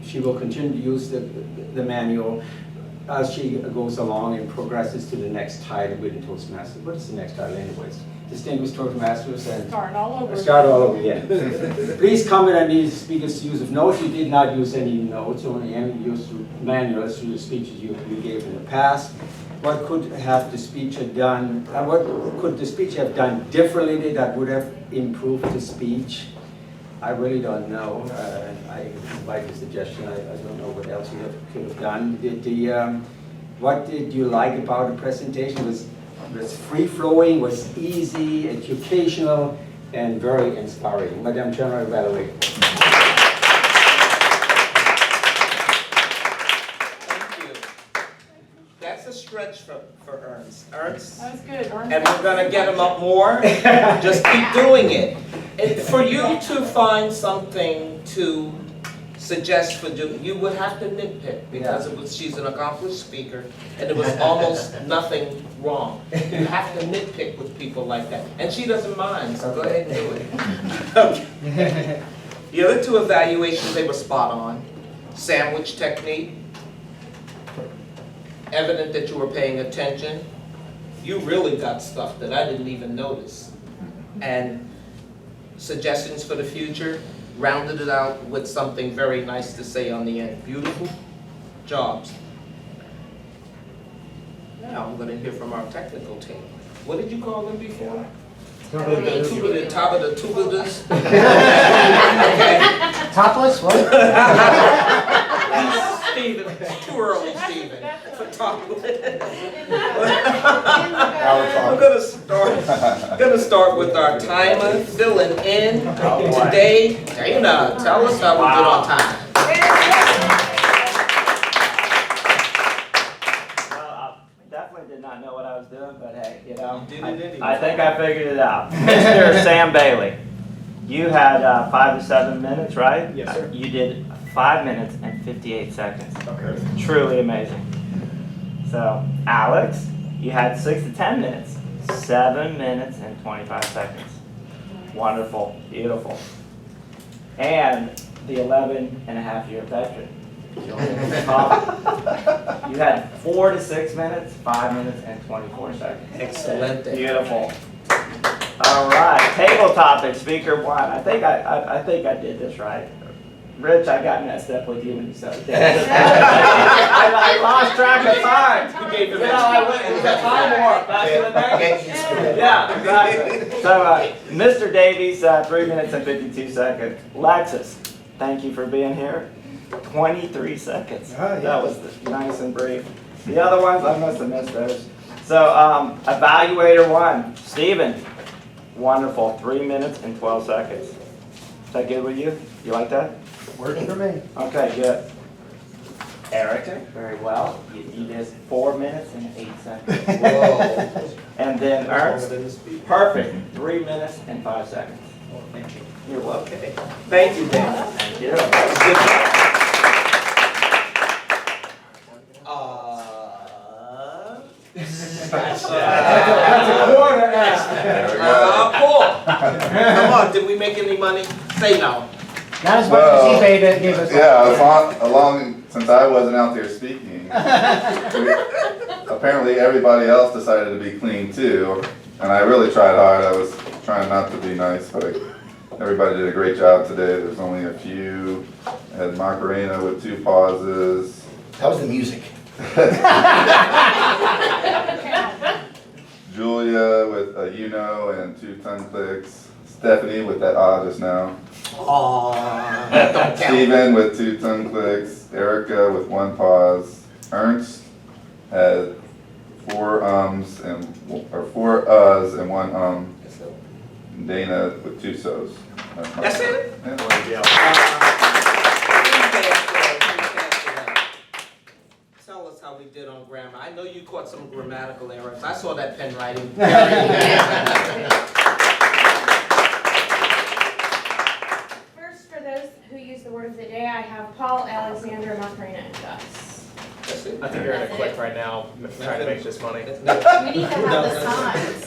[SPEAKER 3] she will continue to use the manual as she goes along and progresses to the next title with the Toastmaster. What is the next title anyways? Distinguished Toastmasters and
[SPEAKER 9] Start all over.
[SPEAKER 3] Start all over again. Please comment on these speakers' use of notes. You did not use any notes, only used manuals through the speeches you gave in the past. What could have the speech have done? What could the speech have done differently that would have improved the speech? I really don't know. I like the suggestion. I don't know what else you could have done. What did you like about the presentation? Was free-flowing, was easy, educational, and very inspiring. Madam General Evaluator.
[SPEAKER 4] Thank you. That's a stretch for Ernst. Ernst?
[SPEAKER 9] That was good.
[SPEAKER 4] And we're gonna get him up more. Just keep doing it. For you to find something to suggest for you would have to nitpick because she's an accomplished speaker and there was almost nothing wrong. You have to nitpick with people like that. And she doesn't mind, so go ahead and do it. Okay. The other two evaluations, they were spot on. Sandwich technique. Evident that you were paying attention. You really got stuff that I didn't even notice. And suggestions for the future. Rounded it out with something very nice to say on the end. Beautiful jobs. Now I'm going to hear from our technical team. What did you call them before? Top of the tubulars. Okay.
[SPEAKER 11] Topless, what?
[SPEAKER 4] Stephen, it's too early, Stephen, for topless. I'm gonna start with our timer filling in today. Dana, tell us how we did on time.
[SPEAKER 6] Well, I definitely did not know what I was doing, but hey, I think I figured it out. Mr. Sam Bailey, you had 5 to 7 minutes, right?
[SPEAKER 1] Yes, sir.
[SPEAKER 6] You did 5 minutes and 58 seconds.
[SPEAKER 1] Okay.
[SPEAKER 6] Truly amazing. So, Alex, you had 6 to 10 minutes. 7 minutes and 25 seconds. Wonderful, beautiful. And the 11-and-a-half-year veteran. You had 4 to 6 minutes, 5 minutes, and 24 seconds.
[SPEAKER 4] Excellent.
[SPEAKER 6] Beautiful. All right, table topic, speaker 1. I think I did this right. Rich, I got messed up with you when you said it. I lost track of time.
[SPEAKER 4] You gave him
[SPEAKER 6] I went into time warp back in the day. Yeah, exactly. So, Mr. Davies, 3 minutes and 52 seconds. Lexus, thank you for being here. 23 seconds. That was nice and brief. The other ones, I must have missed those. So, Evaluator 1, Stephen, wonderful. 3 minutes and 12 seconds. Is that good with you? You like that?
[SPEAKER 11] Working for me.
[SPEAKER 6] Okay, good. Erika, very well. You did 4 minutes and 8 seconds.
[SPEAKER 4] Whoa.
[SPEAKER 6] And then Ernst, perfect. 3 minutes and 5 seconds.
[SPEAKER 3] Thank you.
[SPEAKER 6] You're welcome.
[SPEAKER 4] Thank you, Dan.
[SPEAKER 6] Thank you.
[SPEAKER 4] Good job.
[SPEAKER 13] That's a quarter S.
[SPEAKER 7] There we go.
[SPEAKER 4] Cool. Come on, did we make any money? Say no.
[SPEAKER 13] Not as much as eBay that gave us.
[SPEAKER 7] Yeah, along, since I wasn't out there speaking, apparently everybody else decided to be clean too. And I really tried hard. I was trying not to be nice, but everybody did a great job today. There's only a few. I had Macarena with 2 pauses.
[SPEAKER 11] That was the music.
[SPEAKER 7] Julia with a and 2 tongue clicks. Stephany with that just now.
[SPEAKER 4] Aww.
[SPEAKER 7] Steven with 2 tongue clicks. Erika with 1 pause. Ernst had 4 ums and 4 uhs and 1 Dana with 2 so's.
[SPEAKER 4] That's it?
[SPEAKER 7] Yeah.
[SPEAKER 4] Tell us how we did on grammar. I know you caught some grammatical errors. I saw that pen writing.
[SPEAKER 5] First, for those who use the word of the day, I have Paul, Alexandra, Macarena, and Gus.
[SPEAKER 4] That's it.
[SPEAKER 1] I think you're in a click right now, trying to make this money.
[SPEAKER 14] We need to have the signs.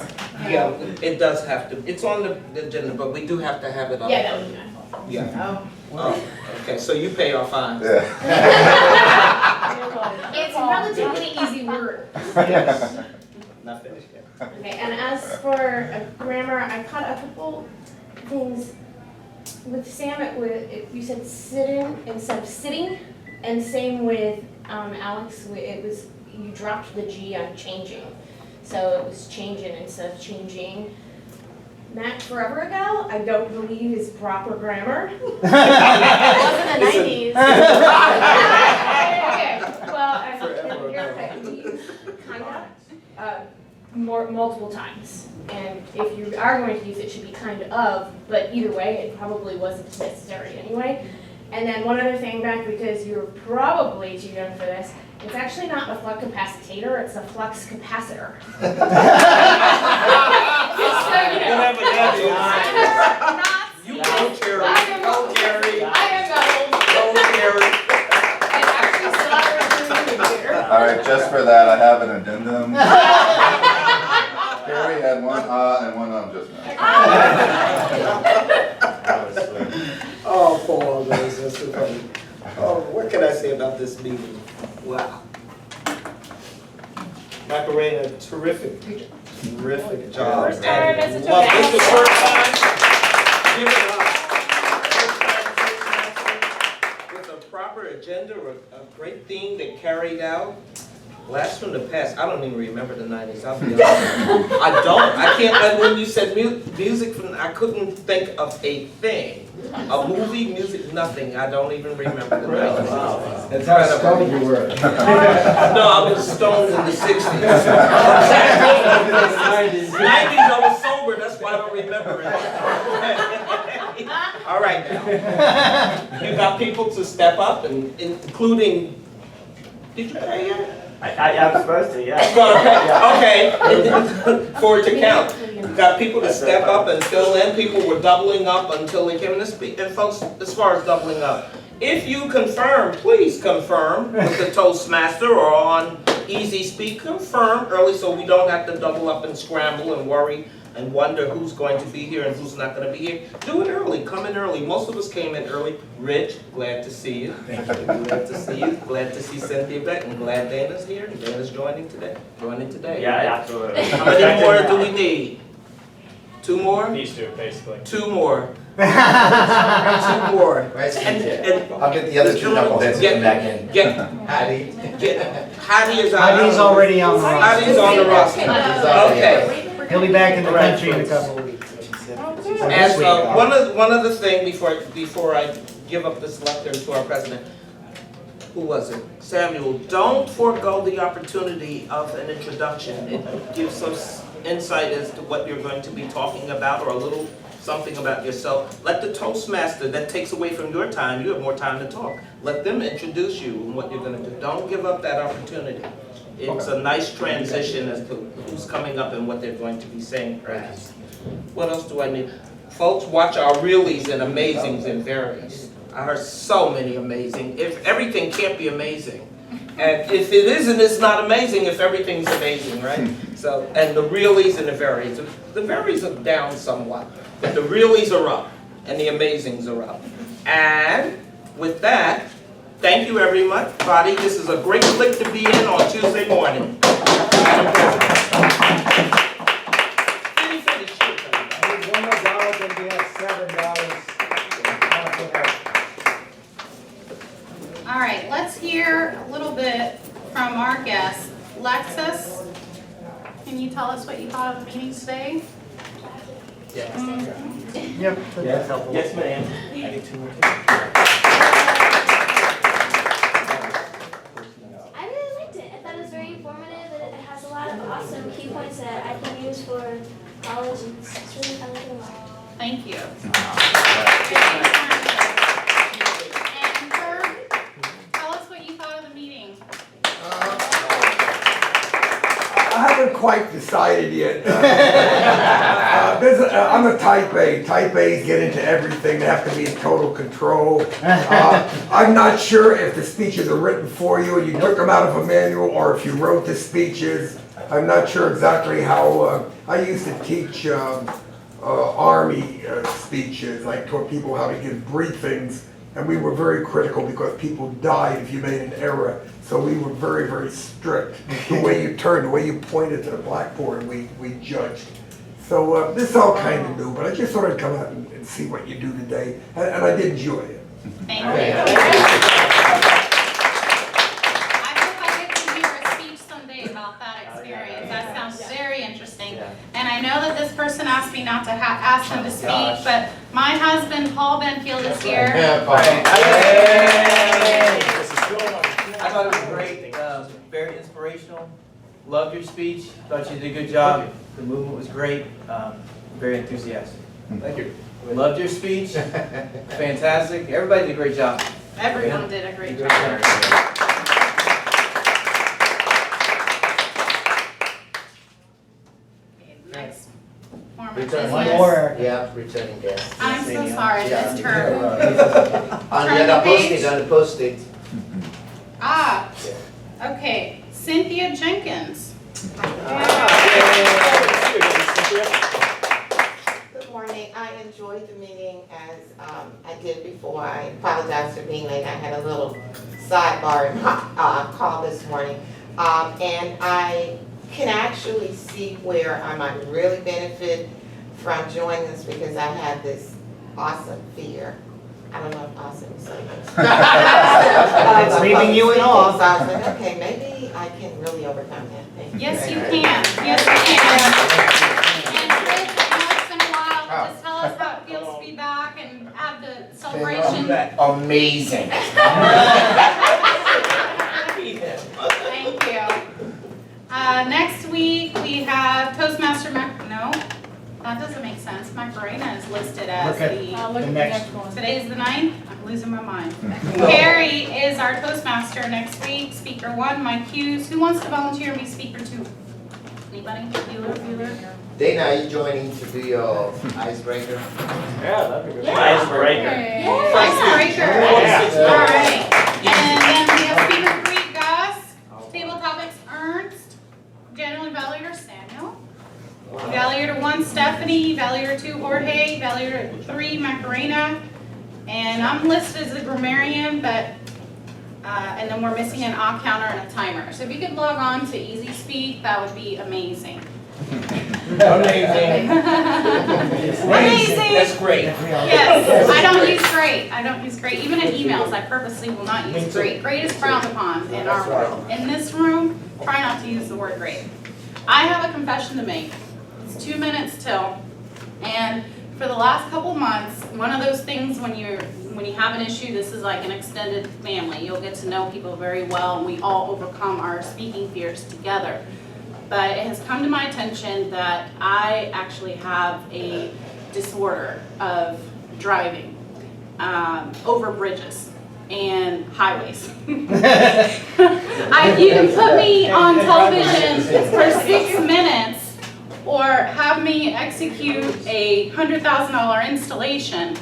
[SPEAKER 4] Yeah, it does have to. It's on the agenda, but we do have to have it on.
[SPEAKER 5] Yeah, that would be nice.
[SPEAKER 4] Yeah. Oh, okay, so you pay our fines.
[SPEAKER 7] Yeah.
[SPEAKER 5] It's a relatively easy word.
[SPEAKER 4] Not finished yet.
[SPEAKER 5] Okay, and as for grammar, I caught a couple things with Sam. You said sitting instead of sitting, and same with Alex. It was you dropped the G on changing, so it was changing instead of changing. Matt, forever ago, I don't believe is proper grammar.
[SPEAKER 14] It wasn't the 90s.
[SPEAKER 5] Okay, well, Erika, we use kinda multiple times. And if you are going to use it, it should be kind of, but either way, it probably wasn't necessary anyway. And then one other thing back, because you're probably too young for this, it's actually not a flux capacitor, it's a flux capacitor.
[SPEAKER 4] You go, Terry. Go, Terry.
[SPEAKER 5] I am old.
[SPEAKER 4] Go, Terry.
[SPEAKER 5] And actually still out there doing computer.
[SPEAKER 7] All right, just for that, I have an addendum. Carrie had 1 and 1 just now.
[SPEAKER 4] Oh, Paul, that's so funny. Oh, what can I say about this meeting? Wow. Macarena, terrific job.
[SPEAKER 5] First time as a
[SPEAKER 4] Well, this was first
[SPEAKER 5] total.
[SPEAKER 4] time. Give it up. With a proper agenda, a great theme that carried out. Blast from the past. I don't even remember the 90s. I'll be honest. I don't. I can't. When you said music, I couldn't think of a thing. A movie, music, nothing. I don't even remember the 90s.
[SPEAKER 3] Wow. That's how stoned you were.
[SPEAKER 4] No, I was stoned in the 60s. 90s, I was sober. That's why I don't remember it. All right, now. You got people to step up, and including. Did you pay yet?
[SPEAKER 6] I'm supposed to, yeah.
[SPEAKER 4] Okay, for it to count. You got people to step up and fill in. People were doubling up until they came in to speak. And folks, as far as doubling up, if you confirm, please confirm with the Toastmaster or on Easy Speak. Confirm early so we don't have to double up and scramble and worry and wonder who's going to be here and who's not going to be here. Do it early. Come in early. Most of us came in early. Rich, glad to see you. Glad to see you. Glad to see Cynthia back. And glad Dana's here. And Dana's joining today.
[SPEAKER 6] Yeah, absolutely.
[SPEAKER 4] How many more do we need? 2 more?
[SPEAKER 1] These 2, basically.
[SPEAKER 4] 2 more. 2 more.
[SPEAKER 10] Where's
[SPEAKER 4] And
[SPEAKER 10] I'll get the other 2 knuckleheads to come back in.
[SPEAKER 4] Hadi is out.
[SPEAKER 13] Hadi's already on the roster.
[SPEAKER 4] Hadi's on the roster. Okay.
[SPEAKER 13] He'll be back in the country in a couple of weeks.
[SPEAKER 4] As one other thing before I give up this lectern to our president. Who was it? Samuel. Don't forego the opportunity of an introduction. It gives us insight as to what you're going to be talking about, or a little something about yourself. Let the Toastmaster, that takes away from your time. You have more time to talk. Let them introduce you and what you're going to do. Don't give up that opportunity. It's a nice transition as to who's coming up and what they're going to be saying, perhaps. What else do I need? Folks, watch our realies and amazings and varies. I heard so many amazing. If everything can't be amazing. And if it isn't, it's not amazing if everything's amazing, right? So, and the reallys and the varies. The varies are down somewhat, but the reallys are up, and the amazings are up. And with that, thank you everybody. This is a great clique to be in on Tuesday morning. Madam President.
[SPEAKER 3] $1 more, then we have $7.
[SPEAKER 14] All right, let's hear a little bit from our guest, Lexus. Can you tell us what you thought of the meeting today?
[SPEAKER 6] Yes.
[SPEAKER 1] Yep.
[SPEAKER 3] Yes, helpful.
[SPEAKER 6] Yes, ma'am. I get 2 more.
[SPEAKER 12] I really liked it. I thought it was very informative and it has a lot of awesome key points that I can use for college and it's really fun to learn.
[SPEAKER 14] Thank you. And Herb, tell us what you thought of the meeting.
[SPEAKER 15] I haven't quite decided yet. I'm a type A. Type A's get into everything. They have to be in total control. I'm not sure if the speeches are written for you and you took them out of a manual or if you wrote the speeches. I'm not sure exactly how. I used to teach Army speeches. I taught people how to give briefings, and we were very critical because people died if you made an error. So we were very, very strict. The way you turned, the way you pointed to the blackboard, we judged. So this is all kind of new, but I just thought I'd come out and see what you do today, and I did enjoy it.
[SPEAKER 14] Thank you. I hope I get to hear a speech someday about that experience. That sounds very interesting. And I know that this person asked me not to ask them to speak, but my husband, Paul Benfield, is here.
[SPEAKER 16] I thought it was great, very inspirational. Loved your speech. Thought you did a good job. The movement was great. Very enthusiastic.
[SPEAKER 4] Thank you.
[SPEAKER 16] Loved your speech. Fantastic. Everybody did a great job.
[SPEAKER 14] Everyone did a great job. Okay, next form of business.
[SPEAKER 10] One more. Yeah, returning guest.
[SPEAKER 14] I'm so sorry, this term.
[SPEAKER 10] On
[SPEAKER 14] Turn the page.
[SPEAKER 10] the post-it.
[SPEAKER 14] Ah, okay, Cynthia Jenkins.
[SPEAKER 17] Good morning. I enjoyed the meeting as I did before. I apologize for being late. I had a little sidebar call this morning. And I can actually see where I might really benefit from joining this because I have this awesome fear. I don't know if awesome is like
[SPEAKER 1] It's leaving you in awe.
[SPEAKER 17] So I was like, okay, maybe I can really overcome that. Thank you.
[SPEAKER 14] Yes, you can. Yes, you can. And Chris, I know it's been a while, just tell us how it feels to be back and have the celebration.
[SPEAKER 11] Amazing.
[SPEAKER 14] Thank you. Next week, we have Toastmaster no, that doesn't make sense. Macarena is listed as
[SPEAKER 9] Look at the next one.
[SPEAKER 14] Today's the 9th? I'm losing my mind. Carrie is our Toastmaster next week. Speaker 1, Mike Hughes. Who wants to volunteer and be speaker 2? Anybody? Bueller?
[SPEAKER 10] Dana, are you joining to do your icebreaker?
[SPEAKER 6] Yeah, that'd be good. Icebreaker.
[SPEAKER 14] Icebreaker.
[SPEAKER 6] Yeah.
[SPEAKER 14] All right. And then we have speaker 3, Gus. Table topics, Ernst. General Evaluator, Samuel. Evaluator 1, Stephany. Evaluator 2, Jorge. Evaluator 3, Macarena. And I'm listed as the grammarian, but and then we're missing an odd counter and a timer. So if you could log on to Easy Speak, that would be amazing.
[SPEAKER 4] Amazing.
[SPEAKER 14] Amazing.
[SPEAKER 4] That's great.
[SPEAKER 14] Yes, I don't use great. I don't use great. Even in emails, I purposely will not use great. Great is frowned upon in our world. In this room, try not to use the word great. I have a confession to make. It's 2 minutes till, and for the last couple months, one of those things when you have an issue, this is like an extended family. You'll get to know people very well, and we all overcome our speaking fears together. But it has come to my attention that I actually have a disorder of driving over bridges and highways. You can put me on television for 6 minutes or have me execute a $100,000 installation,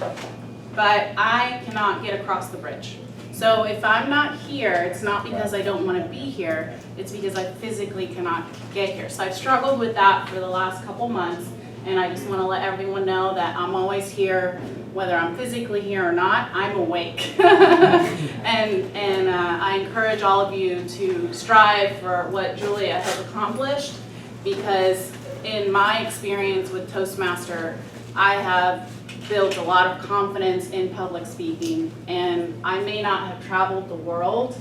[SPEAKER 14] but I cannot get across the bridge. So if I'm not here, it's not because I don't want to be here, it's because I physically cannot get here. So I've struggled with that for the last couple months, and I just want to let everyone know that I'm always here, whether I'm physically here or not, I'm awake. And I encourage all of you to strive for what Julia has accomplished, because in my experience with Toastmaster, I have built a lot of confidence in public speaking, and I may not have traveled the world,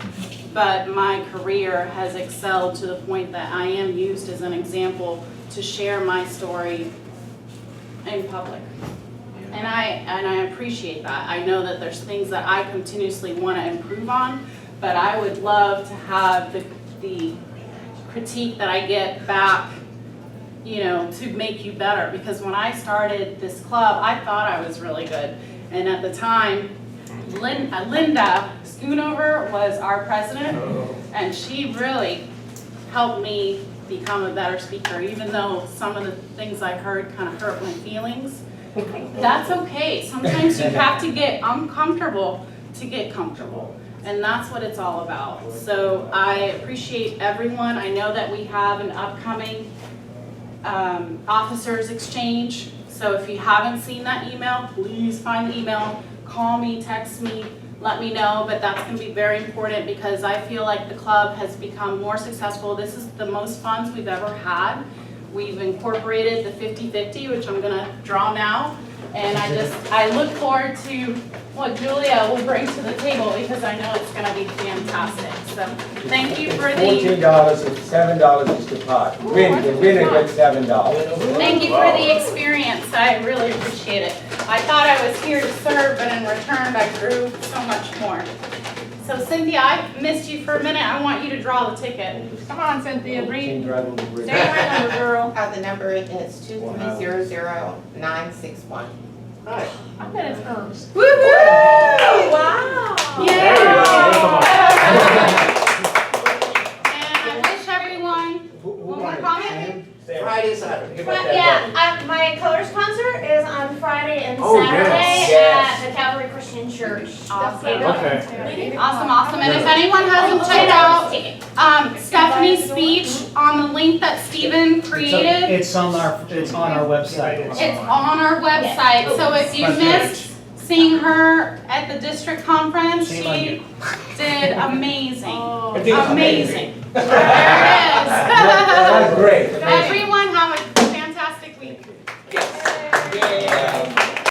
[SPEAKER 14] but my career has excelled to the point that I am used as an example to share my story in public. And I appreciate that. I know that there's things that I continuously want to improve on, but I would love to have the critique that I get back, you know, to make you better. Because when I started this club, I thought I was really good. And at the time, Linda Schoonover was our president, and she really helped me become a better speaker, even though some of the things I heard kind of hurt my feelings. That's okay. Sometimes you have to get uncomfortable to get comfortable. And that's what it's all about. So I appreciate everyone. I know that we have an upcoming officers exchange. So if you haven't seen that email, please find the email, call me, text me, let me know. But that's going to be very important because I feel like the club has become more successful. This is the most funds we've ever had. We've incorporated the 50-50, which I'm going to draw now. And I look forward to what Julia will bring to the table because I know it's going to be fantastic. So thank you for the
[SPEAKER 3] $14 and $7 is the pot. The winner gets $7.
[SPEAKER 14] Thank you for the experience. I really appreciate it. I thought I was here to serve, but in return I grew so much more. So Cynthia, I missed you for a minute. I want you to draw the ticket. Come on, Cynthia, read. Say my number, girl.
[SPEAKER 17] The number is 2300961.
[SPEAKER 9] I bet it's Ernst.
[SPEAKER 14] Woo woo!
[SPEAKER 2] Wow.
[SPEAKER 14] And I wish everyone, one more comment?
[SPEAKER 11] Friday, Saturday.
[SPEAKER 2] My colors concert is on Friday and
[SPEAKER 11] Oh,
[SPEAKER 2] Saturday
[SPEAKER 11] yes.
[SPEAKER 2] at the Calvary Christian Church.
[SPEAKER 14] Awesome.
[SPEAKER 1] Okay.
[SPEAKER 14] Awesome. And if anyone hasn't checked out Stephanie's speech on the link that Steven created,
[SPEAKER 13] It's on our website.
[SPEAKER 14] it's on our website. So if you missed seeing her at the district conference, she did amazing. Amazing. There it is.
[SPEAKER 3] That's great.
[SPEAKER 14] Everyone have a fantastic week.
[SPEAKER 11] Yes.